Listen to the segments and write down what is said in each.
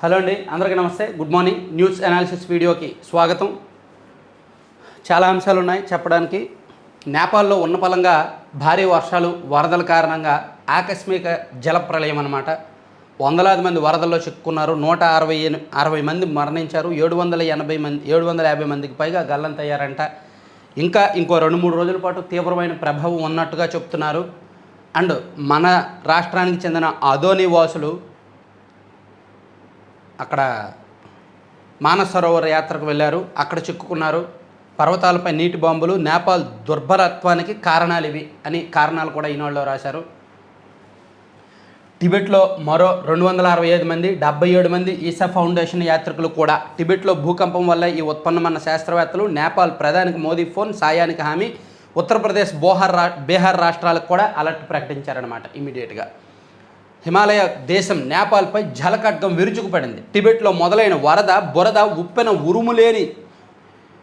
Hello అండి, అందరికీ నమస్తే. Good morning. న్యూస్ అనాలిసిస్ వీడియోకి స్వాగతం. చాలా అంశాలు ఉన్నాయి చెప్పడానికి. నేపాల్లో ఉన్నపలంగా భారీ వర్షాలు, వరదల కారణంగా ఆకస్మిక జలప్రళయం అన్నమాట. వందలాది మంది వరదల్లో చిక్కుకున్నారు. 160 మంది మరణించారు. 750 మందికి పైగా గల్లంతయ్యారంట. ఇంకో 2-3 రోజుల పాటు తీవ్రమైన ప్రభావం ఉన్నట్టుగా చెప్తున్నారు. అండ్ మన రాష్ట్రానికి చెందిన అదోని వాసులు అక్కడ మానస సరోవర యాత్రకు వెళ్ళారు. అక్కడ చిక్కుకున్నారు. పర్వతాలపై నీటి బాంబులు నేపాల్ దుర్భరత్వానికి కారణాలు ఇవి అని కారణాలు కూడా ఈనాడులో రాశారు. టిబెట్లో మరో 265 మంది, 77 మంది ఈసా ఫౌండేషన్ యాత్రికులు కూడా. టిబెట్లో భూకంపం వల్ల ఈ ఉత్పన్నమన్న శాస్త్రవేత్తలు. నేపాల్ ప్రధానికి మోదీ ఫోన్, సాయానికి హామీ. ఉత్తరప్రదేశ్, బీహార్ రాష్ట్రాలకు కూడా అలర్ట్ ప్రకటించారన్నమాట ఇమీడియట్గా. హిమాలయ దేశం నేపాల్పై జలఖడ్గం విరుచుకుపడింది. టిబెట్లో మొదలైన బురద ఉప్పెన ఉరుములేని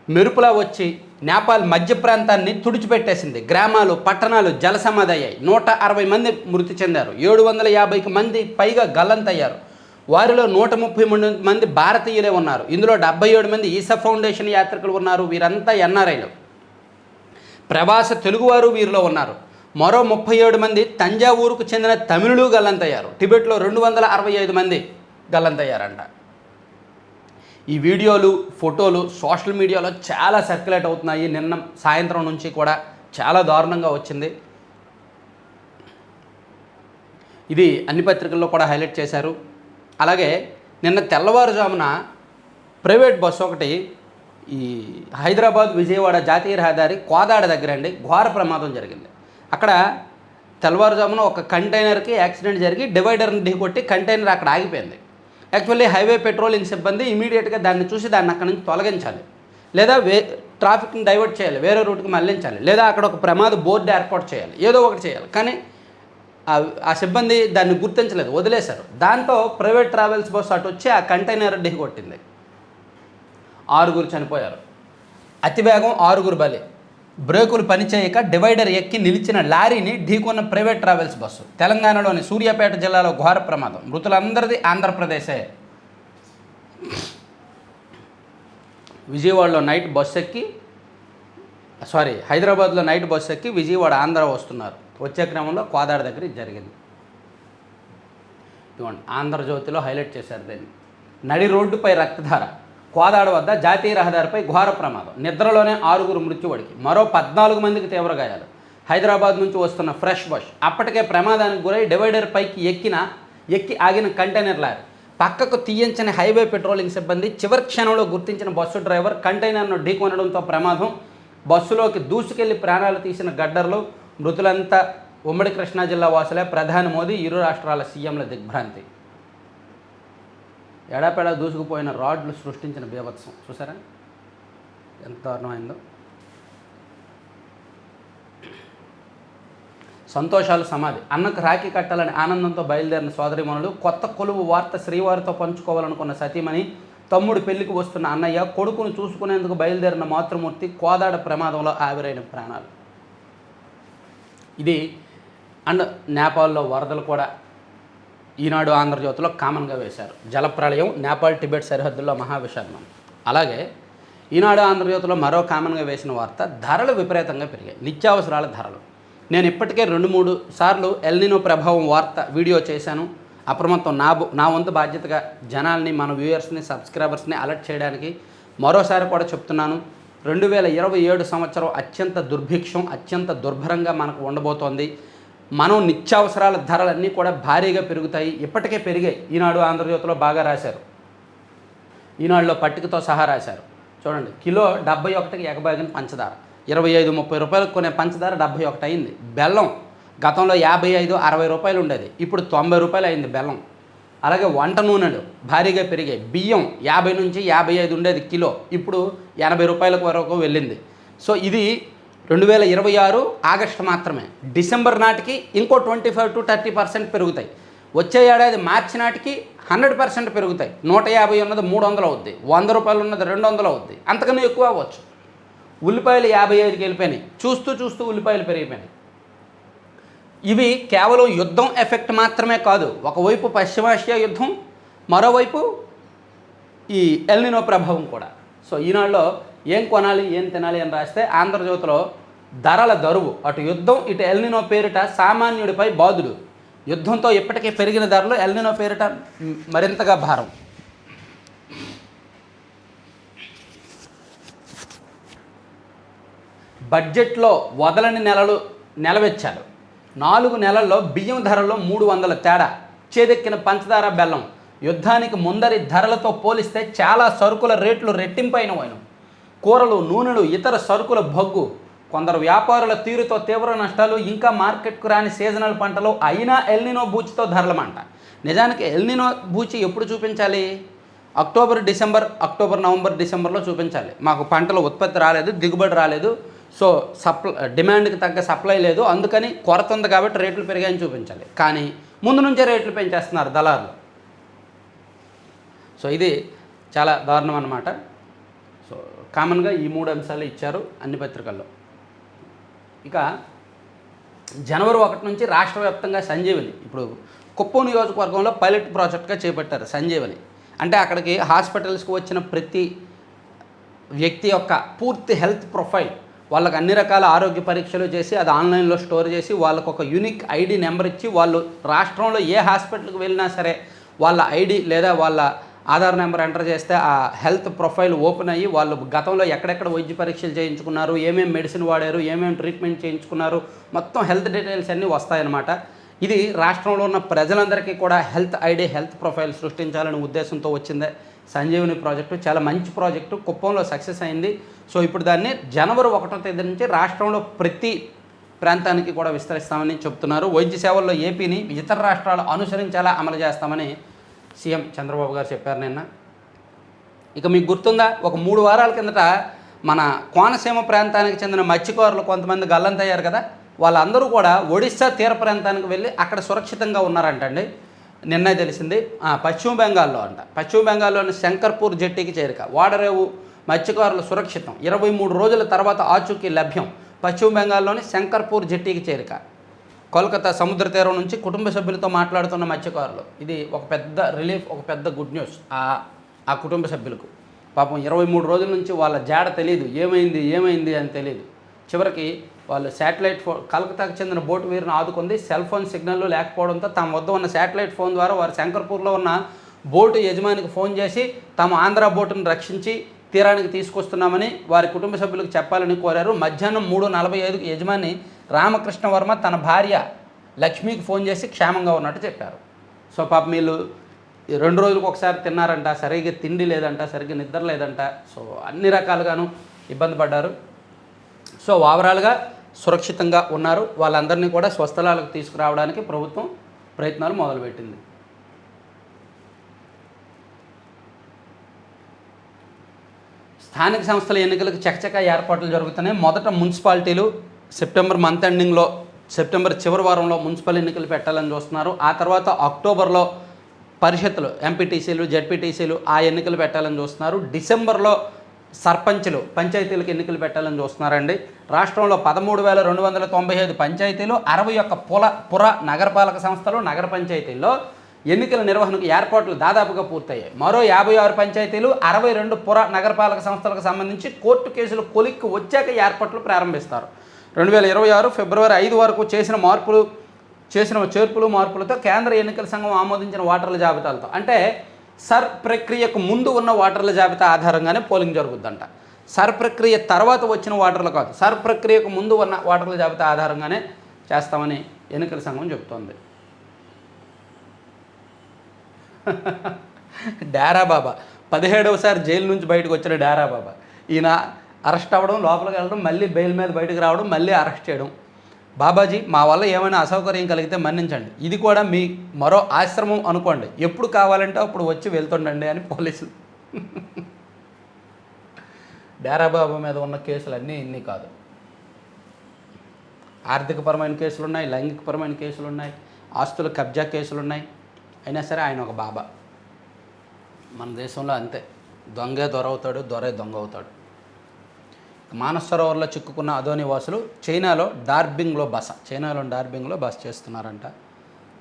మెరుపులా వచ్చి నేపాల్ మధ్య ప్రాంతాన్ని తుడిచిపెట్టేసింది. గ్రామాలు, పట్టణాలు జలసమాధి అయ్యాయి. 160 మంది మృతి చెందారు. 750 మంది పైగా గల్లంతయ్యారు. వారిలో 130 మంది భారతీయులే ఉన్నారు. ఇందులో 77 మంది ఈసా ఫౌండేషన్ యాత్రికులు ఉన్నారు. వీరంతా ఎన్ఆర్ఐలు, ప్రవాస తెలుగువారు వీరిలో ఉన్నారు. మరో 37 మంది తంజావూరుకు చెందిన తమిళులు గల్లంతయ్యారు. టిబెట్లో 265 మంది గల్లంతయ్యారంట. ఈ వీడియోలు, ఫోటోలు సోషల్ మీడియాలో చాలా సర్క్యులేట్ అవుతున్నాయి. నిన్న సాయంత్రం నుంచి కూడా చాలా దారుణంగా వచ్చింది. ఇది అన్ని పత్రికల్లో కూడా హైలైట్ చేశారు. అలాగే నిన్న తెల్లవారుజామున ప్రైవేట్ బస్సు ఒకటి ఈ హైదరాబాద్ విజయవాడ జాతీయ రహదారి కోదాడ దగ్గర అండి ఘోర ప్రమాదం జరిగింది. అక్కడ తెల్లవారుజామున ఒక కంటైనర్కి యాక్సిడెంట్ జరిగి డివైడర్ని ఢీకొట్టి కంటైనర్ అక్కడ ఆగిపోయింది. యాక్చువల్లీ హైవే పెట్రోలింగ్ సిబ్బంది ఇమీడియట్గా దాన్ని చూసి దాన్ని అక్కడి నుంచి తొలగించాలి, లేదా ట్రాఫిక్ని డైవర్ట్ చేయాలి, వేరే రూట్కి మళ్లించాలి, లేదా అక్కడ ఒక ప్రమాద బోర్డు ఏర్పాటు చేయాలి, ఏదో ఒకటి చేయాలి. కానీ ఆ సిబ్బంది దాన్ని గుర్తించలేదు, వదిలేశారు. దాంతో ప్రైవేట్ ట్రావెల్స్ బస్సు అటు వచ్చి ఆ కంటైనర్ ఢీకొట్టింది. 6 చనిపోయారు. అతివేగం 6 బలి. బ్రేకులు పనిచేయక డివైడర్ ఎక్కి నిలిచిన లారీని ఢీకొన్న ప్రైవేట్ ట్రావెల్స్ బస్సు. తెలంగాణలోని సూర్యాపేట జిల్లాలో ఘోర ప్రమాదం. మృతులందరిది ఆంధ్రప్రదేశే. హైదరాబాద్లో నైట్ బస్సు ఎక్కి విజయవాడ ఆంధ్ర వస్తున్నారు. వచ్చే క్రమంలో కోదాడ దగ్గర జరిగింది. ఇదిగోండి, ఆంధ్రజ్యోతిలో హైలైట్ చేశారు దీన్ని. నడి రోడ్డుపై రక్తధార. కోదాడ వద్ద జాతీయ రహదారిపై ఘోర ప్రమాదం. నిద్రలోనే 6 మృత్యువడికి, మరో 14 మందికి తీవ్ర గాయాలు. హైదరాబాద్ నుంచి వస్తున్న ఫ్రెష్ బస్ అప్పటికే ప్రమాదానికి గురై డివైడర్ పైకి ఎక్కి ఆగిన కంటైనర్ లారీ. పక్కకు తీయించని హైవే పెట్రోలింగ్ సిబ్బంది. చివరి క్షణంలో గుర్తించిన బస్సు డ్రైవర్ కంటైనర్ను ఢీకొనడంతో ప్రమాదం. బస్సులోకి దూసుకెళ్లి ప్రాణాలు తీసిన గడ్డర్లు. మృతులంతా ఉమ్మడి కృష్ణా జిల్లా వాసులే. ప్రధాని మోదీ, ఇరు రాష్ట్రాల సీఎంల దిగ్భ్రాంతి. ఎడాపెడా దూసుకుపోయిన రాడ్లు సృష్టించిన బీభత్సం చూసారా ఎంత దారుణమైందో. సంతోషాలు సమాధి. అన్నకు రాఖీ కట్టాలని ఆనందంతో బయలుదేరిన సోదరిమణులు. కొత్త కొలువు వార్త శ్రీవారితో పంచుకోవాలనుకున్న సతీమణి. తమ్ముడు పెళ్లికి వస్తున్న అన్నయ్య. కొడుకును చూసుకునేందుకు బయలుదేరిన మాతృమూర్తి. కోదాడ ప్రమాదంలో ఆవిరైన ప్రాణాలు. ఇది అండ్ నేపాల్లో వరదలు కూడా ఈనాడు ఆంధ్రజ్యోతిలో కామన్గా వేశారు. జలప్రళయం, నేపాల్ టిబెట్ సరిహద్దుల్లో మహావిషాదం. అలాగే ఈనాడు ఆంధ్రజ్యోతిలో మరో కామన్గా వేసిన వార్త, ధరలు విపరీతంగా పెరిగాయి. నిత్యావసరాల ధరలు. నేను ఇప్పటికే 2-3 సార్లు ఎల్నినో ప్రభావం వార్త వీడియో చేశాను. అప్రమత్తం. నా వంతు బాధ్యతగా జనాల్ని, మన వ్యూయర్స్ని, సబ్స్క్రైబర్స్ని అలర్ట్ చేయడానికి మరోసారి కూడా చెప్తున్నాను. 2027 సంవత్సరం అత్యంత దుర్భిక్షం, అత్యంత దుర్భరంగా మనకు ఉండబోతోంది. మనం నిత్యావసరాల ధరలన్నీ కూడా భారీగా పెరుగుతాయి. ఇప్పటికే పెరిగాయి. ఈనాడు ఆంధ్రజ్యోతిలో బాగా రాశారు. ఈనాడులో పట్టికతో సహా రాశారు. చూడండి, కిలో 71కి ఎగబాగిన పంచదార. 25-30 రూపాయలకు కొనే పంచదార 71 అయింది. బెల్లం గతంలో 55-60 రూపాయలు ఉండేది, ఇప్పుడు 90 రూపాయలు అయింది బెల్లం. అలాగే వంట నూనెలు భారీగా పెరిగాయి. బియ్యం 50 నుంచి 55 ఉండేది కిలో, ఇప్పుడు 80 రూపాయల వరకు వెళ్ళింది. సో ఇది 2026 ఆగస్టు మాత్రమే. డిసెంబర్ నాటికి ఇంకో 25-30% పెరుగుతాయి. వచ్చే ఏడాది మార్చి నాటికి 100% పెరుగుతాయి. 150 ఉన్నది 300 అవుద్ది, 100 రూపాయలు ఉన్నది 200 అవుద్ది, అంతకన్నా ఎక్కువ అవ్వచ్చు. ఉల్లిపాయలు 55కి వెళ్ళిపోయినాయి. చూస్తూ ఉల్లిపాయలు పెరిగిపోయినాయి. ఇవి కేవలం యుద్ధం ఎఫెక్ట్ మాత్రమే కాదు. ఒకవైపు పశ్చిమాసియా యుద్ధం, మరోవైపు ఈ ఎల్నినో ప్రభావం కూడా. సో ఈనాడులో ఏం కొనాలి ఏం తినాలి అని రాస్తే ఆంధ్రజ్యోతిలో ధరల దరువు, అటు యుద్ధం ఇటు ఎల్నినో పేరిట సామాన్యుడిపై బాధుడు. యుద్ధంతో ఇప్పటికే పెరిగిన ధరలు ఎల్నినో పేరిట మరింతగా భారం. బడ్జెట్లో వదలని నెలవెచ్చారు. 4 నెలల్లో బియ్యం ధరల్లో 300 తేడా. చేదెక్కిన పంచదార బెల్లం. యుద్ధానికి ముందరి ధరలతో పోలిస్తే చాలా సరుకుల రేట్లు రెట్టింపైనవైన. కూరలు, నూనెలు, ఇతర సరుకుల భగ్గు. కొందరు వ్యాపారుల తీరుతో తీవ్ర నష్టాలు. ఇంకా మార్కెట్కు రాని సీజనల్ పంటలు అయినా ఎల్నినో బూచితో ధరలమంట. నిజానికి ఎల్నినో బూచి ఎప్పుడు చూపించాలి? అక్టోబర్, నవంబర్, డిసెంబర్లో చూపించాలి. మాకు పంటల ఉత్పత్తి రాలేదు, దిగుబడి రాలేదు, సో డిమాండ్కి తగ్గ సప్లై లేదు, అందుకని కొరత ఉంది కాబట్టి రేట్లు పెరిగాయని చూపించాలి. కానీ ముందు నుంచే రేట్లు పెంచేస్తున్నారు దళారులు. సో ఇది చాలా దారుణం అన్నమాట. సో కామన్గా ఈ 3 అంశాలు ఇచ్చారు అన్ని పత్రికల్లో. ఇక జనవరి 1 నుంచి రాష్ట్ర వ్యాప్తంగా సంజీవని, ఇప్పుడు కుప్పం నియోజకవర్గంలో పైలట్ ప్రాజెక్ట్గా చేపట్టారు సంజీవని. అంటే అక్కడికి హాస్పిటల్స్కి వచ్చిన ప్రతి వ్యక్తి యొక్క పూర్తి హెల్త్ ప్రొఫైల్, వాళ్ళకి అన్ని రకాల ఆరోగ్య పరీక్షలు చేసి అది ఆన్లైన్లో స్టోర్ చేసి వాళ్ళకు ఒక యూనిక్ ఐడి నెంబర్ ఇచ్చి వాళ్ళు రాష్ట్రంలో ఏ హాస్పిటల్కి వెళ్ళినా సరే వాళ్ళ ఐడి లేదా వాళ్ళ ఆధార్ నెంబర్ ఎంటర్ చేస్తే ఆ హెల్త్ ప్రొఫైల్ ఓపెన్ అయ్యి వాళ్ళు గతంలో ఎక్కడెక్కడ వైద్య పరీక్షలు చేయించుకున్నారు, ఏమేమి మెడిసిన్ వాడారు, ఏమేమి ట్రీట్మెంట్ చేయించుకున్నారు, మొత్తం హెల్త్ డీటెయిల్స్ అన్నీ వస్తాయన్నమాట. ఇది రాష్ట్రంలో ఉన్న ప్రజలందరికీ కూడా హెల్త్ ఐడి, హెల్త్ ప్రొఫైల్ సృష్టించాలనే ఉద్దేశంతో వచ్చిందే సంజీవని ప్రాజెక్టు. చాలా మంచి ప్రాజెక్టు, కుప్పంలో సక్సెస్ అయింది. సో ఇప్పుడు దాన్ని జనవరి 1వ తేదీ నుంచి రాష్ట్రంలో ప్రతి ప్రాంతానికి కూడా విస్తరిస్తామని చెప్తున్నారు. వైద్య సేవల్లో ఏపీని ఇతర రాష్ట్రాలు అనుసరించేలా అమలు చేస్తామని సీఎం చంద్రబాబు గారు చెప్పారు నిన్న. ఇక మీకు గుర్తుందా, ఒక 3 వారాల కిందట మన కోనసీమ ప్రాంతానికి చెందిన మత్స్యకారులు కొంతమంది గల్లంతయ్యారు కదా, వాళ్ళందరూ కూడా ఒడిశా తీర ప్రాంతానికి వెళ్ళి అక్కడ సురక్షితంగా ఉన్నారంటండి. నిన్న తెలిసింది. పశ్చిమ బెంగాల్లో అంట, పశ్చిమ బెంగాల్లోని శంకర్పూర్ జెట్టీకి చేరిక. వాడరేవు మత్స్యకారులు సురక్షితం. 23 రోజుల తర్వాత ఆచూకీ లభ్యం. పశ్చిమ బెంగాల్లోని శంకర్పూర్ జెట్టీకి చేరిక. కోల్కతా సముద్ర తీరం నుంచి కుటుంబ సభ్యులతో మాట్లాడుతున్న మత్స్యకారులు. ఇది ఒక పెద్ద రిలీఫ్, ఒక పెద్ద గుడ్ న్యూస్ ఆ కుటుంబ సభ్యులకు. పాపం 23 రోజుల నుంచి వాళ్ళ జాడ తెలియదు, ఏమైంది అని తెలియదు. చివరికి వాళ్ళు శాటిలైట్ ఫోన్, కలకత్తాకు చెందిన బోటు వీరిని ఆదుకుంది. సెల్ ఫోన్ సిగ్నల్ లేకపోవడంతో తమ వద్ద ఉన్న శాటిలైట్ ఫోన్ ద్వారా వారు శంకర్పూర్లో ఉన్న బోటు యజమానికి ఫోన్ చేసి తమ ఆంధ్ర బోటును రక్షించి తీరానికి తీసుకొస్తున్నామని వారి కుటుంబ సభ్యులకు చెప్పాలని కోరారు. మధ్యాహ్నం 3:45కి యజమాని రామకృష్ణ వర్మ తన భార్య లక్ష్మికి ఫోన్ చేసి క్షేమంగా ఉన్నట్టు చెప్పారు. సో పాపం వీళ్ళు 2 రోజులకు ఒకసారి తిన్నారంట, సరిగ్గా తిండి లేదంట, సరిగ్గా నిద్ర లేదంట. సో అన్ని రకాలుగాను ఇబ్బంది పడ్డారు. సో ఓవరాల్గా సురక్షితంగా ఉన్నారు. వాళ్ళందరినీ కూడా స్వస్థలాలకు తీసుకురావడానికి ప్రభుత్వం ప్రయత్నాలు మొదలుపెట్టింది. స్థానిక సంస్థల ఎన్నికలకు చకచకా ఏర్పాట్లు జరుగుతున్నాయి. మొదట మున్సిపాలిటీలు సెప్టెంబర్ చివరి వారంలో మున్సిపల్ ఎన్నికలు పెట్టాలని చూస్తున్నారు. ఆ తర్వాత అక్టోబర్లో పరిషత్తులు, ఎంపీటీసీలు, జెడ్పీటీసీలు ఆ ఎన్నికలు పెట్టాలని చూస్తున్నారు. డిసెంబర్లో సర్పంచులు, పంచాయతీలకు ఎన్నికలు పెట్టాలని చూస్తున్నారండి. రాష్ట్రంలో 13,295 పంచాయతీలు, 61 పుర నగరపాలక సంస్థలు, నగర పంచాయతీల్లో ఎన్నికల నిర్వహణకు ఏర్పాట్లు దాదాపుగా పూర్తయ్యాయి. మరో 56 పంచాయతీలు, 62 పుర నగరపాలక సంస్థలకు సంబంధించి కోర్టు కేసులు కొలిక్కి వచ్చాక ఏర్పాట్లు ప్రారంభిస్తారు. 2026 ఫిబ్రవరి 5 వరకు చేసిన చేర్పులు మార్పులతో కేంద్ర ఎన్నికల సంఘం ఆమోదించిన ఓటర్ల జాబితాలతో, అంటే సర్ ప్రక్రియకు ముందు ఉన్న ఓటర్ల జాబితా ఆధారంగానే పోలింగ్ జరుగుద్దంట. సర్ ప్రక్రియ తర్వాత వచ్చిన ఓటర్లు కాదు, సర్ ప్రక్రియకు ముందు ఉన్న ఓటర్ల జాబితా ఆధారంగానే చేస్తామని ఎన్నికల సంఘం చెబుతోంది. డేరా బాబా 17వసారి జైలు నుంచి బయటకు వచ్చిన డేరా బాబా. ఈయన అరెస్ట్ అవ్వడం, లోపలికి వెళ్ళడం, మళ్ళీ బెయిల్ మీద బయటకు రావడం, మళ్ళీ అరెస్ట్ చేయడం. బాబాజీ, మా వల్ల ఏమైనా అసౌకర్యం కలిగితే మన్నించండి, ఇది కూడా మీ మరో ఆశ్రమం అనుకోండి, ఎప్పుడు కావాలంటే అప్పుడు వచ్చి వెళ్తుండండి అని పోలీసులు. డేరా బాబా మీద ఉన్న కేసులన్నీ ఇన్ని కాదు. ఆర్థికపరమైన కేసులు ఉన్నాయి, లైంగికపరమైన కేసులు ఉన్నాయి, ఆస్తుల కబ్జా కేసులు ఉన్నాయి. అయినా సరే ఆయన ఒక బాబా. మన దేశంలో అంతే, దొంగే దొర అవుతాడు, దొరే దొంగ అవుతాడు. మానస సరోవర్లో చిక్కుకున్న అదోని వాసులు చైనాలో డార్బింగ్లో బస చేస్తున్నారంట.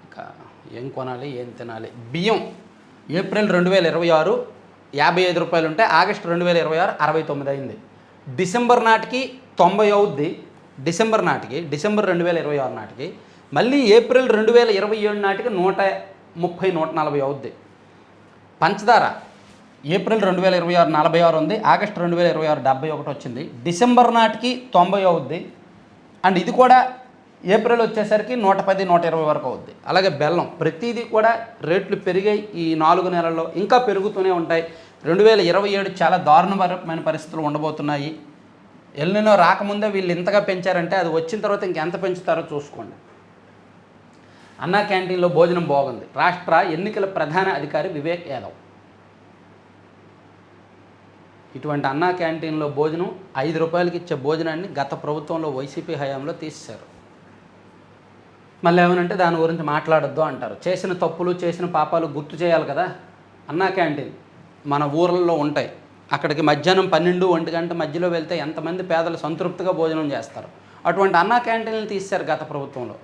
ఇక ఏం కొనాలి, ఏం తినాలి. బియ్యం ఏప్రిల్ 2026 రూపాయలు ఉంటే ఆగస్టు 2026 69 అయింది. డిసెంబర్ నాటికి 90 అవుద్ది. డిసెంబర్ 2026 నాటికి మళ్ళీ ఏప్రిల్ 2027 నాటికి 130, 140 అవుద్ది. పంచదార ఏప్రిల్ 2026 46 ఉంది, ఆగస్టు 2026 71 వచ్చింది. డిసెంబర్ నాటికి 90 అవుద్ది. అండ్ ఇది కూడా ఏప్రిల్ వచ్చేసరికి 110, 120 వరకు అవుద్ది. అలాగే బెల్లం ప్రతిదీ కూడా రేట్లు పెరిగాయి. ఈ 4 నెలల్లో ఇంకా పెరుగుతూనే ఉంటాయి. 2027 చాలా దారుణమైన పరిస్థితులు ఉండబోతున్నాయి. ఎల్నినో రాకముందే వీళ్ళు ఇంతగా పెంచారంటే అది వచ్చిన తర్వాత ఇంకెంత పెంచుతారో చూసుకోండి. అన్నా క్యాంటీన్లో భోజనం బాగుంది. రాష్ట్ర ఎన్నికల ప్రధాన అధికారి వివేక్ యాదవ్ ఇటువంటి అన్నా క్యాంటీన్లో భోజనం 5 రూపాయలకి ఇచ్చే భోజనాన్ని గత ప్రభుత్వంలో వైసీపీ హయాంలో తీసేశారు. మళ్ళీ ఏమనంటే దాని గురించి మాట్లాడొద్దు అంటారు. చేసిన తప్పులు చేసిన పాపాలు గుర్తు చేయాలి కదా. అన్నా క్యాంటీన్ మన ఊర్లలో ఉంటాయి. అక్కడికి మధ్యాహ్నం 12, 1 గంట మధ్యలో వెళ్తే ఎంతమంది పేదలు సంతృప్తిగా భోజనం చేస్తారు. అటువంటి అన్నా క్యాంటీన్లు తీశారు గత ప్రభుత్వంలో.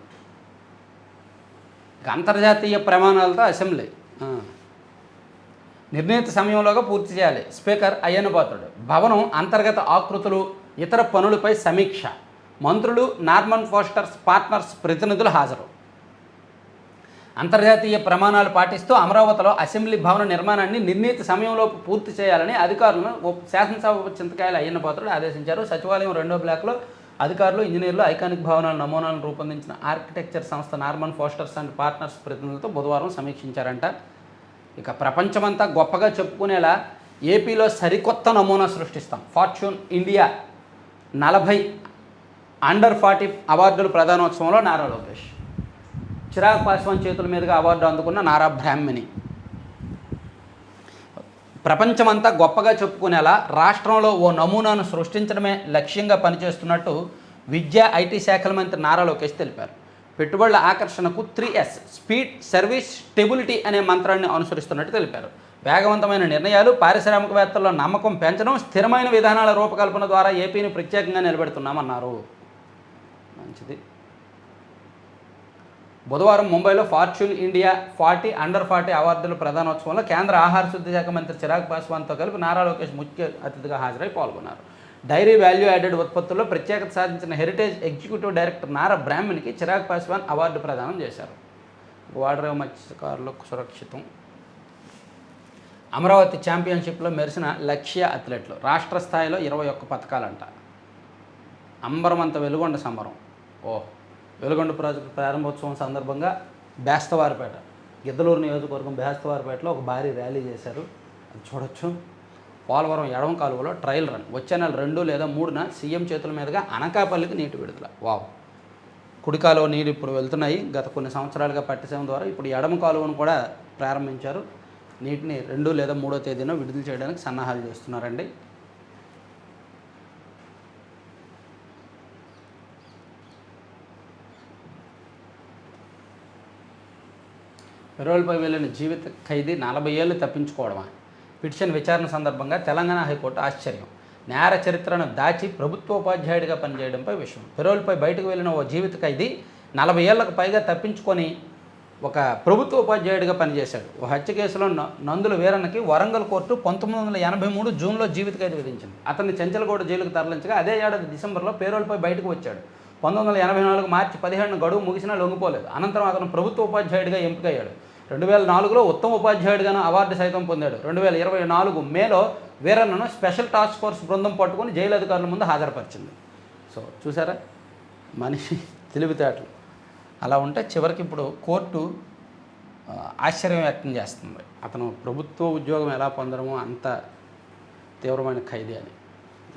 అంతర్జాతీయ ప్రమాణాలతో అసెంబ్లీ నిర్ణీత సమయంలోగా పూర్తి చేయాలి. స్పీకర్ అయ్యన్నపాత్రుడు భవనం అంతర్గత ఆకృతులు ఇతర పనులపై సమీక్ష. మంత్రులు, నార్మన్ ఫోస్టర్స్ పార్ట్నర్స్ ప్రతినిధులు హాజరు. అంతర్జాతీయ ప్రమాణాలు పాటిస్తూ అమరావతిలో అసెంబ్లీ భవన నిర్మాణాన్ని నిర్ణీత సమయంలో పూర్తి చేయాలని అధికారులను శాసనసభ చింతకాయల అయ్యన్నపాత్రుడు ఆదేశించారు. సచివాలయం 2వ బ్లాక్లో అధికారులు, ఇంజనీర్లు ఐకానిక్ భవనాల నమూనాలను రూపొందించిన ఆర్కిటెక్చర్ సంస్థ నార్మన్ ఫోస్టర్స్ అండ్ పార్ట్నర్స్ ప్రతినిధులతో బుధవారం సమీక్షించారంట. ఇక ప్రపంచమంతా గొప్పగా చెప్పుకునేలా ఏపీలో సరికొత్త నమూనా సృష్టిస్తాం. ఫార్చ్యూన్ ఇండియా 40 అండర్ 40 అవార్డుల ప్రధానోత్సవంలో నారా లోకేష్, చిరాగ్ పాస్వాన్ చేతుల మీదుగా అవార్డు అందుకున్న నారా బ్రాహ్మణి. ప్రపంచమంతా గొప్పగా చెప్పుకునేలా రాష్ట్రంలో ఓ నమూనాను సృష్టించడమే లక్ష్యంగా పనిచేస్తున్నట్టు విద్యా, ఐటీ శాఖల మంత్రి నారా లోకేష్ తెలిపారు. పెట్టుబడుల ఆకర్షణకు 3S స్పీడ్, సర్వీస్, స్టెబిలిటీ అనే మంత్రాన్ని అనుసరిస్తున్నట్టు తెలిపారు. వేగవంతమైన నిర్ణయాలు, పారిశ్రామికవేత్తల్లో నమ్మకం పెంచడం, స్థిరమైన విధానాల రూపకల్పన ద్వారా ఏపీని ప్రత్యేకంగా నిలబెడుతున్నామన్నారు. మంచిది. బుధవారం ముంబైలో ఫార్చ్యూన్ ఇండియా 40 అండర్ 40 అవార్డుల ప్రధానోత్సవంలో కేంద్ర ఆహార శుద్ధి శాఖ మంత్రి చిరాగ్ పాస్వాన్తో కలిపి నారా లోకేష్ ముఖ్య అతిథిగా హాజరై పాల్గొన్నారు. డైరీ వాల్యూ యాడెడ్ ఉత్పత్తుల్లో ప్రత్యేకత సాధించిన హెరిటేజ్ ఎగ్జిక్యూటివ్ డైరెక్టర్ నారా బ్రాహ్మణికి చిరాగ్ పాస్వాన్ అవార్డు ప్రదానం చేశారు. ఓడరేవు మత్స్యకారులకు సురక్షితం. అమరావతి ఛాంపియన్షిప్లో మెరిసిన లక్ష్య అథ్లెట్లు రాష్ట్ర స్థాయిలో 21 పథకాలంట. అంబరమంత వెలుగొండ సంబరం. వెలుగొండ ప్రాజెక్టు ప్రారంభోత్సవం సందర్భంగా బేస్తవారిపేట, గిద్దలూరు నియోజకవర్గం బేస్తవారిపేటలో ఒక భారీ ర్యాలీ చేశారు. అది చూడొచ్చు. పోలవరం ఎడమ కాలువలో ట్రయల్ రన్ వచ్చే నెల 2 లేదా 3న సీఎం చేతుల మీదుగా అనకాపల్లికి నీటి విడుదల. కుడి కాలువ నీరు ఇప్పుడు వెళ్తున్నాయి. గత కొన్ని సంవత్సరాలుగా పట్టిసీమ ద్వారా ఇప్పుడు ఎడమ కాలువను కూడా ప్రారంభించారు. నీటిని 2 లేదా 3వ తేదీన విడుదల చేయడానికి సన్నాహాలు చేస్తున్నారండి. పెరోల్పై వెళ్ళిన జీవిత ఖైదీ 40 ఏళ్ళు తప్పించుకోవడమా? పిటిషన్ విచారణ సందర్భంగా తెలంగాణ హైకోర్టు ఆశ్చర్యం. నేర చరిత్రను దాచి ప్రభుత్వోపాధ్యాయుడిగా పనిచేయడంపై విషయం. పెరోల్పై బయటకు వెళ్ళిన ఓ జీవిత ఖైదీ 40 ఏళ్లకు పైగా తప్పించుకొని ఒక ప్రభుత్వోపాధ్యాయుడిగా పనిచేశాడు. ఓ హత్య కేసులో నందుల వీరన్నకి వరంగల్ కోర్టు 1983 జూన్లో జీవిత ఖైదు విధించింది. అతన్ని చెంచలగూడ జైలుకు తరలించగా అదే ఏడాది డిసెంబర్లో పేరోల్పై బయటకు వచ్చాడు. 1984 మార్చి 15 గడువు ముగిసినా లొంగిపోలేదు. అనంతరం అతను ప్రభుత్వ ఉపాధ్యాయుడిగా ఎంపికయ్యాడు. 2004లో ఉత్తమ ఉపాధ్యాయుడిగాను అవార్డు సైతం పొందాడు. 2024 మేలో వీరన్నను స్పెషల్ టాస్క్ ఫోర్స్ బృందం పట్టుకుని జైలు అధికారుల ముందు హాజరుపరిచింది. సో చూసారా మనిషి తెలివితేటలు అలా ఉంటే చివరికి ఇప్పుడు కోర్టు ఆశ్చర్యం వ్యక్తం చేస్తుంది. అతను ప్రభుత్వ ఉద్యోగం ఎలా పొందడమో అంత తీవ్రమైన ఖైదీ అని.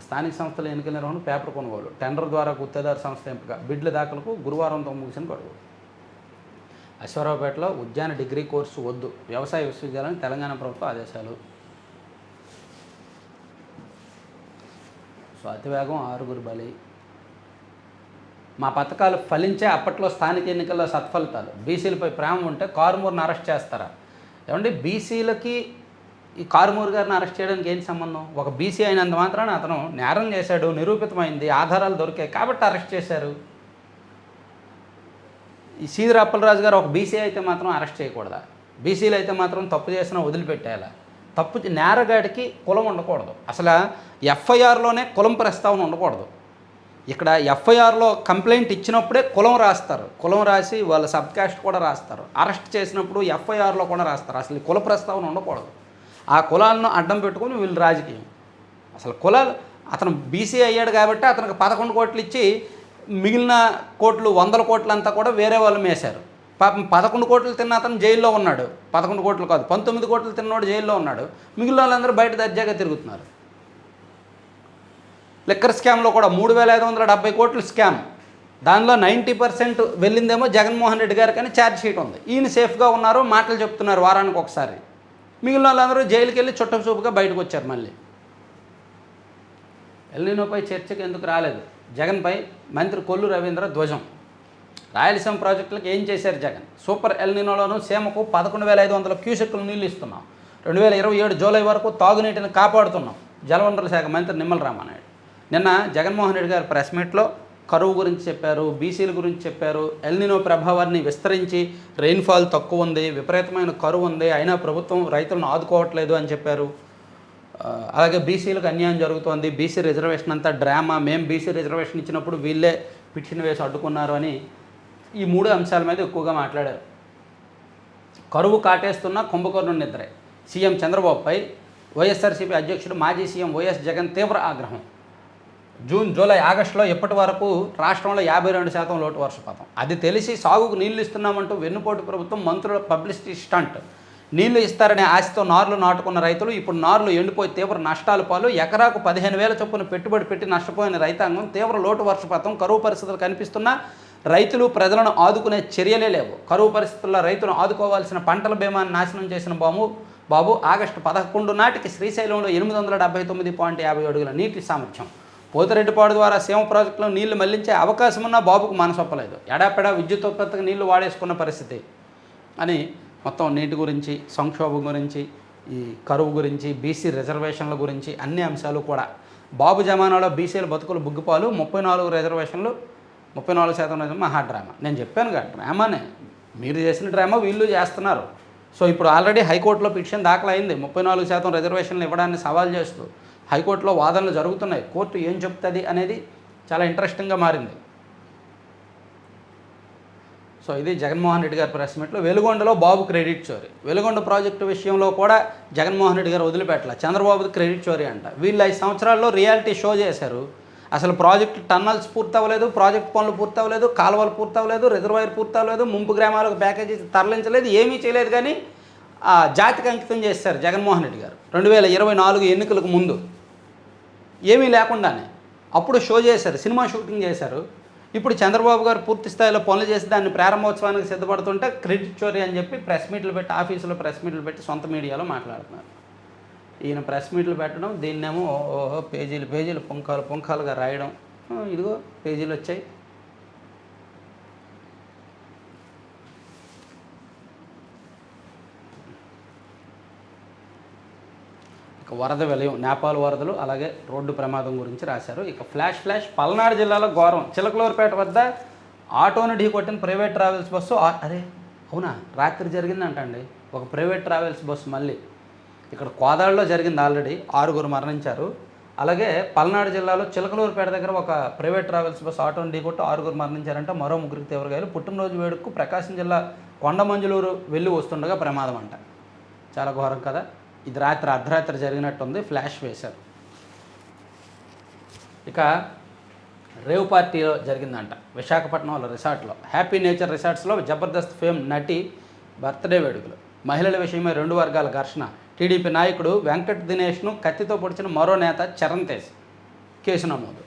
స్థానిక సంస్థల ఎన్నికల నిర్వహణ, పేపర్ కొనుగోలు, టెండర్ ద్వారా గుత్తేదారు సంస్థ ఎంపిక, బిడ్ల దాఖలకు గురువారంతో ముగిసిన గడువు. అశ్వరావుపేటలో ఉద్యాన డిగ్రీ కోర్సు వద్దు, వ్యవసాయ విశ్వవిద్యాలయం తెలంగాణ ప్రభుత్వ ఆదేశాలు. సో అతివేగం 6 బలి. మా పథకాలు ఫలించే అప్పట్లో స్థానిక ఎన్నికల్లో సత్ఫలితాలు. బీసీలపై ప్రేమ ఉంటే కారుమూరుని అరెస్ట్ చేస్తారా? ఏమంటే బీసీలకి ఈ కారుమూరు గారిని అరెస్ట్ చేయడానికి ఏంటి సంబంధం? ఒక బీసీ అయినంత మాత్రాన అతను నేరం చేశాడు, నిరూపితమైంది, ఆధారాలు దొరికాయి కాబట్టి అరెస్ట్ చేశారు. ఈ సీదిర అప్పలరాజు గారు ఒక బీసీ అయితే మాత్రం అరెస్ట్ చేయకూడదా? బీసీలు అయితే మాత్రం తప్పు చేసినా వదిలిపెట్టేయాలా? నేరగాడికి కులం ఉండకూడదు. అసలు ఎఫ్ఐఆర్లోనే కులం ప్రస్తావన ఉండకూడదు. ఇక్కడ ఎఫ్ఐఆర్లో కంప్లైంట్ ఇచ్చినప్పుడే కులం రాస్తారు. కులం రాసి వాళ్ళ సబ్ క్యాస్ట్ కూడా రాస్తారు. అరెస్ట్ చేసినప్పుడు ఎఫ్ఐఆర్లో కూడా రాస్తారు. అసలు కుల ప్రస్తావన ఉండకూడదు. ఆ కులాలను అడ్డం పెట్టుకొని వీళ్ళు రాజకీయం. అసలు కులాలు అతను బీసీ అయ్యాడు కాబట్టి అతనికి 11 కోట్లు ఇచ్చి మిగిలిన కోట్లు 100 కోట్లు అంతా కూడా వేరే వాళ్ళు మేశారు. పాపం 11 కోట్లు తిన్న అతను జైల్లో ఉన్నాడు. 11 కోట్లు కాదు, 19 కోట్లు తిన్నవాడు జైల్లో ఉన్నాడు. మిగిలిన వాళ్ళందరూ బయట దర్జాగా తిరుగుతున్నారు. లిక్కర్ స్కామ్లో కూడా 3,570 కోట్లు స్కామ్. దానిలో 90% వెళ్ళిందేమో జగన్మోహన్ రెడ్డి గారికి అని ఛార్జ్ షీట్ ఉంది. ఈయన సేఫ్గా ఉన్నారు, మాటలు చెప్తున్నారు వారానికి ఒకసారి. మిగిలిన వాళ్ళందరూ జైలుకి వెళ్ళి చుట్టం చూపుగా బయటకు వచ్చారు. మళ్ళీ ఎల్నినోపై చర్చకు ఎందుకు రాలేదు? జగన్పై మంత్రి కొల్లు రవీంద్ర ధ్వజం. రాయలసీమ ప్రాజెక్టులకు ఏం చేశారు జగన్? సూపర్ ఎల్నినోలోనూ సీమకు 11,500 క్యూసెక్కులు నీళ్లు ఇస్తున్నాం. 2027 జూలై వరకు తాగునీటిని కాపాడుతున్నాం. జలవనరుల శాఖ మంత్రి నిమ్మల రామానాయుడు నిన్న జగన్మోహన్ రెడ్డి గారు ప్రెస్ మీట్లో కరువు గురించి చెప్పారు, బీసీల గురించి చెప్పారు. ఎల్నినో ప్రభావాన్ని విస్తరించి రెయిన్ఫాల్ తక్కువ ఉంది, విపరీతమైన కరువు ఉంది, అయినా ప్రభుత్వం రైతులను ఆదుకోవట్లేదు అని చెప్పారు. అలాగే బీసీలకు అన్యాయం జరుగుతోంది, బీసీ రిజర్వేషన్ అంతా డ్రామా, మేము బీసీ రిజర్వేషన్ ఇచ్చినప్పుడు వీళ్ళే పిచ్చిని వేసి అడ్డుకున్నారు అని ఈ 3 అంశాల మీద ఎక్కువగా మాట్లాడారు. కరువు కాటేస్తున్న కుంభకర్ణుని నిద్రే. సీఎం చంద్రబాబుపై వైఎస్ఆర్సీపీ అధ్యక్షుడు మాజీ సీఎం వైఎస్ జగన్ తీవ్ర ఆగ్రహం. జూన్, జూలై, ఆగస్టులో ఇప్పటి వరకు రాష్ట్రంలో 52% లోటు వర్షపాతం. అది తెలిసి సాగుకు నీళ్లు ఇస్తున్నామంటూ వెన్నుపోటు ప్రభుత్వం మంత్రుల పబ్లిసిటీ స్టంట్. నీళ్లు ఇస్తారనే ఆశతో నార్లు నాటుకున్న రైతులు ఇప్పుడు నార్లు ఎండిపోయి తీవ్ర నష్టాలు పాలు. ఎకరాకు 15,000 చొప్పున పెట్టుబడి పెట్టి నష్టపోయిన రైతాంగం. తీవ్ర లోటు వర్షపాతం, కరువు పరిస్థితులు కనిపిస్తున్నా రైతులు ప్రజలను ఆదుకునే చర్యలే లేవు. కరువు పరిస్థితుల్లో రైతులను ఆదుకోవాల్సిన పంటల బీమాను నాశనం చేసిన బాబు ఆగస్టు 11 నాటికి శ్రీశైలంలో 879.50 అడుగుల నీటి సామర్థ్యం. పోతిరెడ్డిపాడు ద్వారా సీమ ప్రాజెక్టులో నీళ్లు మళ్లించే అవకాశం ఉన్నా బాబుకు మనసొప్పలేదు. ఎడాపెడా విద్యుత్ ఉత్పత్తికి నీళ్లు వాడేసుకున్న పరిస్థితి అని మొత్తం నీటి గురించి, సంక్షోభం గురించి, ఈ కరువు గురించి, బీసీ రిజర్వేషన్ల గురించి అన్ని అంశాలు కూడా. బాబు జమానాలో బీసీల బతుకులు బుగ్గిపాలు. 34 రిజర్వేషన్లు, 34% మహా డ్రామా. నేను చెప్పాను కదా, డ్రామానే. మీరు చేసిన డ్రామా వీళ్ళు చేస్తున్నారు. సో ఇప్పుడు ఆల్రెడీ హైకోర్టులో పిటిషన్ దాఖలైంది 34% రిజర్వేషన్లు ఇవ్వడాన్ని సవాల్ చేస్తూ. హైకోర్టులో వాదనలు జరుగుతున్నాయి. కోర్టు ఏం చెప్తుంది అనేది చాలా ఇంట్రెస్టింగ్గా మారింది. సో ఇది జగన్మోహన్ రెడ్డి గారి ప్రెస్ మీట్లో. వెలుగొండలో బాబు క్రెడిట్ చోరీ. వెలుగొండ ప్రాజెక్టు విషయంలో కూడా జగన్మోహన్ రెడ్డి గారు వదిలిపెట్టలే. చంద్రబాబుది క్రెడిట్ చోరీ అంట. వీళ్ళు 5 సంవత్సరాల్లో రియాలిటీ షో చేశారు. అసలు ప్రాజెక్టు టన్నల్స్ పూర్తి అవ్వలేదు, ప్రాజెక్ట్ పనులు పూర్తి అవ్వలేదు, కాలువలు పూర్తి అవ్వలేదు, రిజర్వాయర్ పూర్తి అవ్వలేదు, ముంపు గ్రామాలకు ప్యాకేజీ తరలించలేదు, ఏమీ చేయలేదు. కానీ జాతికి అంకితం చేశారు జగన్మోహన్ రెడ్డి గారు 2024 ఎన్నికలకు ముందు. ఏమీ లేకుండానే అప్పుడు షో చేశారు, సినిమా షూటింగ్ చేశారు. ఇప్పుడు చంద్రబాబు గారు పూర్తి స్థాయిలో పనులు చేసి దాన్ని ప్రారంభోత్సవానికి సిద్ధపడుతుంటే క్రెడిట్ చోరీ అని చెప్పి ప్రెస్ మీట్లు పెట్టి, ఆఫీసులో ప్రెస్ మీట్లు పెట్టి సొంత మీడియాలో మాట్లాడుతున్నారు. ఈయన ప్రెస్ మీట్లు పెట్టడం, దీన్నేమో ఓహో పేజీలు పుంఖాలుగా రాయడం. ఇదిగో పేజీలు వచ్చాయి. ఇక వరద విలయం, నేపాల్ వరదలు, అలాగే రోడ్డు ప్రమాదం గురించి రాశారు. ఇక ఫ్లాష్ పల్నాడు జిల్లాలో ఘోరం. చిలకలూరుపేట వద్ద ఆటోను ఢీకొట్టిన ప్రైవేట్ ట్రావెల్స్ బస్సు. అరే అవునా, రాత్రి జరిగిందంటండి ఒక ప్రైవేట్ ట్రావెల్స్ బస్సు. మళ్ళీ ఇక్కడ కోదాడలో జరిగింది, ఆల్రెడీ 6 మరణించారు. అలాగే పల్నాడు జిల్లాలో చిలకలూరుపేట దగ్గర ఒక ప్రైవేట్ ట్రావెల్స్ బస్సు ఆటోను ఢీకొట్టి 6 మరణించారంటే, మరో 3 తీవ్రగాయాలు. పుట్టినరోజు వేడుకకు ప్రకాశం జిల్లా కొండమంజులూరు వెళ్ళి వస్తుండగా ప్రమాదం అంట. చాలా ఘోరం కదా. ఇది అర్ధరాత్రి జరిగినట్టుంది. ఫ్లాష్ వేశారు. ఇక రేవ్ పార్టీలో జరిగిందంట విశాఖపట్నంలో రిసార్ట్లో. హ్యాపీ నేచర్ రిసార్ట్స్లో జబర్దస్త్ ఫేమ్ నటి బర్త్డే వేడుకలు. మహిళల విషయమై 2 వర్గాల ఘర్షణ. టీడీపీ నాయకుడు వెంకట్ దినేష్ను కత్తితో పొడిచిన మరో నేత చరణ్ తేజ్. కేసు నమోదు.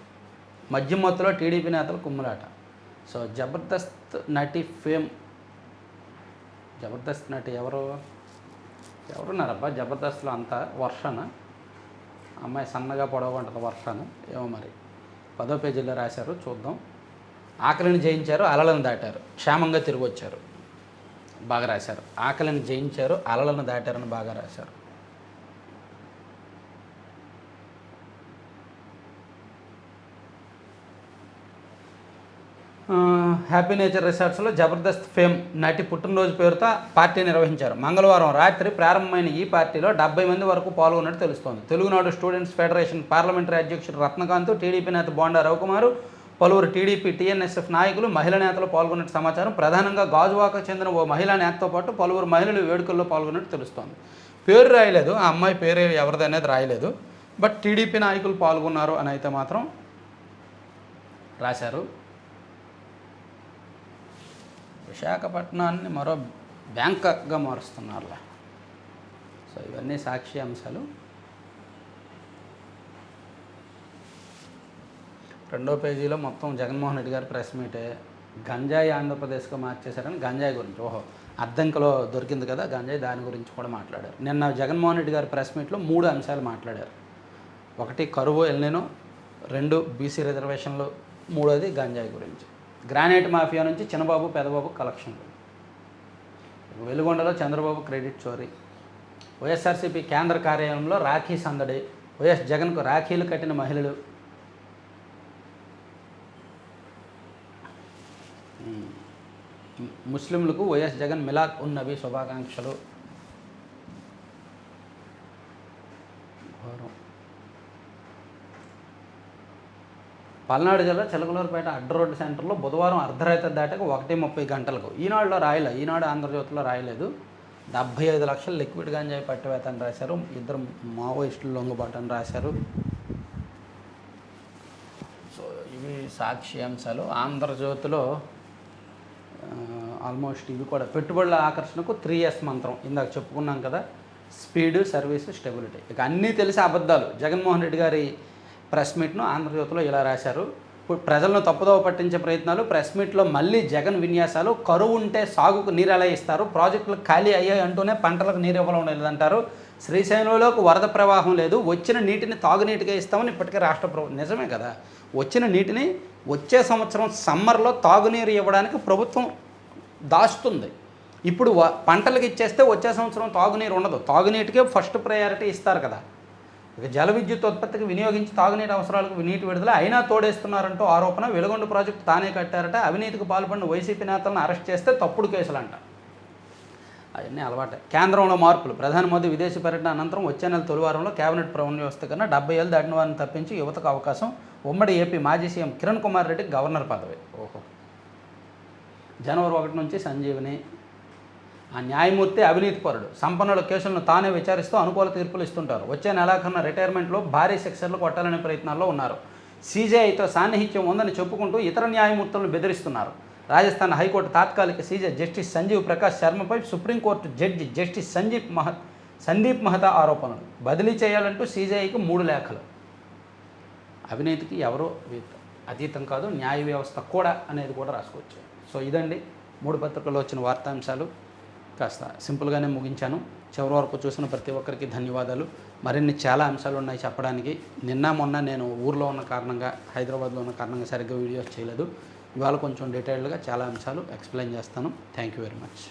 మద్యం మత్తులో టీడీపీ నేతలు కుమ్ములాట. సో జబర్దస్త్ నటి ఫేమ్, జబర్దస్త్ నటి ఎవరున్నారబ్బా జబర్దస్త్లో అంతా? వర్షన అమ్మాయి సన్నగా పొడవుగా ఉంటుంది, వర్షన ఏమో మరి. 10వ పేజీలో రాశారు, చూద్దాం. ఆకలిని జయించారు, అలలను దాటారు, క్షేమంగా తిరిగి వచ్చారు. బాగా రాశారు. ఆకలిని జయించారు, అలలను దాటారని బాగా రాశారు. హ్యాపీ నేచర్ రిసార్ట్స్లో జబర్దస్త్ ఫేమ్ నటి పుట్టినరోజు పేరుతో పార్టీ నిర్వహించారు. మంగళవారం రాత్రి ప్రారంభమైన ఈ పార్టీలో 70 మంది వరకు పాల్గొన్నట్టు తెలుస్తోంది. తెలుగునాడు స్టూడెంట్స్ ఫెడరేషన్ పార్లమెంటరీ అధ్యక్షుడు రత్నకాంత్, టీడీపీ నేత బోండా రవికుమారు, పలువురు టీడీపీ, టీఎన్ఎస్ఎఫ్ నాయకులు, మహిళా నేతలు పాల్గొన్నట్టు సమాచారం. ప్రధానంగా గాజువాకకు చెందిన ఓ మహిళా నేతతో పాటు పలువురు మహిళలు వేడుకల్లో పాల్గొన్నట్టు తెలుస్తోంది. పేరు రాయలేదు, ఆ అమ్మాయి పేరు ఎవరిది అనేది రాయలేదు. బట్ టీడీపీ నాయకులు పాల్గొన్నారు అని అయితే మాత్రం రాశారు. విశాఖపట్నాన్ని మరో బ్యాంకాక్గా మారుస్తున్నారులే. సో ఇవన్నీ సాక్షి అంశాలు. రెండో పేజీలో మొత్తం జగన్మోహన్ రెడ్డి గారి ప్రెస్ మీటే. గంజాయి ఆంధ్రప్రదేశ్గా మార్చేశారని గంజాయి గురించి, అద్దంకలో దొరికింది కదా గంజాయి, దాని గురించి కూడా మాట్లాడారు. నిన్న జగన్మోహన్ రెడ్డి గారి ప్రెస్ మీట్లో 3 అంశాలు మాట్లాడారు. 1 కరువు ఎల్నినో, 2 బీసీ రిజర్వేషన్లు, 3వది గంజాయి గురించి. గ్రానైట్ మాఫియా నుంచి చిన్నబాబు పెదబాబు కలెక్షన్లు, వెలుగొండలో చంద్రబాబు క్రెడిట్ చోరీ, వైఎస్ఆర్సీపీ కేంద్ర కార్యాలయంలో రాఖీ సందడి, వైఎస్ జగన్కు రాఖీలు కట్టిన మహిళలు, ముస్లింలకు వైఎస్ జగన్ మిలాద్ ఉన్ నబీ శుభాకాంక్షలు. పల్నాడు జిల్లా చిలకలూరుపేట అడ్డ రోడ్డు సెంటర్లో బుధవారం అర్ధరాత్రి దాటాక 1:30 గంటలకు. ఈనాడులో రాయలే, ఈనాడు ఆంధ్రజ్యోతిలో రాయలేదు. 75 లక్షలు లిక్విడ్ గంజాయి పట్టివేతని రాశారు. 2 మావోయిస్టులు లొంగుబాటని రాశారు. సో ఇవి సాక్షి అంశాలు. ఆంధ్రజ్యోతిలో ఆల్మోస్ట్ ఇవి కూడా పెట్టుబడుల ఆకర్షణకు 3S మంత్రం. ఇందాక చెప్పుకున్నాం కదా, స్పీడ్, సర్వీసు, స్టెబిలిటీ. ఇక అన్నీ తెలిసి అబద్ధాలు. జగన్మోహన్ రెడ్డి గారి ప్రెస్ మీట్ను ఆంధ్రజ్యోతిలో ఇలా రాశారు. ఇప్పుడు ప్రజలను తప్పుదోవ పట్టించే ప్రయత్నాలు. ప్రెస్ మీట్లో మళ్ళీ జగన్ విన్యాసాలు. కరువు ఉంటే సాగుకు నీరు ఎలా ఇస్తారు, ప్రాజెక్టులు ఖాళీ అయ్యాయి అంటూనే పంటలకు నీరు ఇవ్వడం లేదంటారు. శ్రీశైలంలోకి వరద ప్రవాహం లేదు, వచ్చిన నీటిని తాగునీటిగా ఇస్తామని ఇప్పటికే రాష్ట్ర ప్రభుత్వం. నిజమే కదా, వచ్చిన నీటిని వచ్చే సంవత్సరం సమ్మర్లో తాగునీరు ఇవ్వడానికి ప్రభుత్వం దాస్తుంది. ఇప్పుడు పంటలకు ఇచ్చేస్తే వచ్చే సంవత్సరం తాగునీరు ఉండదు. తాగునీటికే ఫస్ట్ ప్రయారిటీ ఇస్తారు కదా. ఇక జల విద్యుత్ ఉత్పత్తికి వినియోగించి తాగునీటి అవసరాలకు నీటి విడుదల అయినా తోడేస్తున్నారంటూ ఆరోపణ. వెలుగొండ ప్రాజెక్టు తానే కట్టారట. అవినీతికి పాల్పడిన వైసీపీ నేతలను అరెస్ట్ చేస్తే తప్పుడు కేసులంట. అవన్నీ అలవాటే. కేంద్రంలో మార్పులు. ప్రధాని మోదీ విదేశీ పర్యటన అనంతరం వచ్చే నెల తొలి వారంలో కేబినెట్ పునర్వ్యవస్థీకరణ. 70 ఏళ్ళు దాటిన వారిని తప్పించి యువతకు అవకాశం. ఉమ్మడి ఏపీ మాజీ సీఎం కిరణ్ కుమార్ రెడ్డికి గవర్నర్ పదవి. జనవరి 1 నుంచి సంజీవిని. ఆ న్యాయమూర్తి అవినీతిపరుడు. సంపన్నుల కేసులను తానే విచారిస్తూ అనుకూల తీర్పులు ఇస్తుంటారు. వచ్చే నెలాఖరున రిటైర్మెంట్లో భారీ శిక్షలు కొట్టాలనే ప్రయత్నాల్లో ఉన్నారు. సీజేఐతో సాన్నిహిత్యం ఉందని చెప్పుకుంటూ ఇతర న్యాయమూర్తులను బెదిరిస్తున్నారు. రాజస్థాన్ హైకోర్టు తాత్కాలిక సీజే జస్టిస్ సంజీవ్ ప్రకాష్ శర్మపై supreme court judge justice Sandeep Mehta ఆరోపణలు. బదిలీ చేయాలంటూ సీజేఐకి 3 లేఖలు. అవినీతికి ఎవరో అతీతం కాదు, న్యాయ వ్యవస్థ కూడా అనేది కూడా రాసుకోవచ్చు. సో ఇదండి 3 పత్రికల్లో వచ్చిన వార్తాంశాలు. కాస్త సింపుల్గానే ముగించాను. చివరి వరకు చూసిన ప్రతి ఒక్కరికి ధన్యవాదాలు. మరిన్ని చాలా అంశాలు ఉన్నాయి చెప్పడానికి. నిన్న మొన్న నేను ఊర్లో ఉన్న కారణంగా, హైదరాబాద్లో ఉన్న కారణంగా సరిగ్గా వీడియోస్ చేయలేదు. ఇవాళ కొంచెం డీటెయిల్డ్గా చాలా అంశాలు ఎక్స్ప్లెయిన్ చేస్తాను. Thank you very much.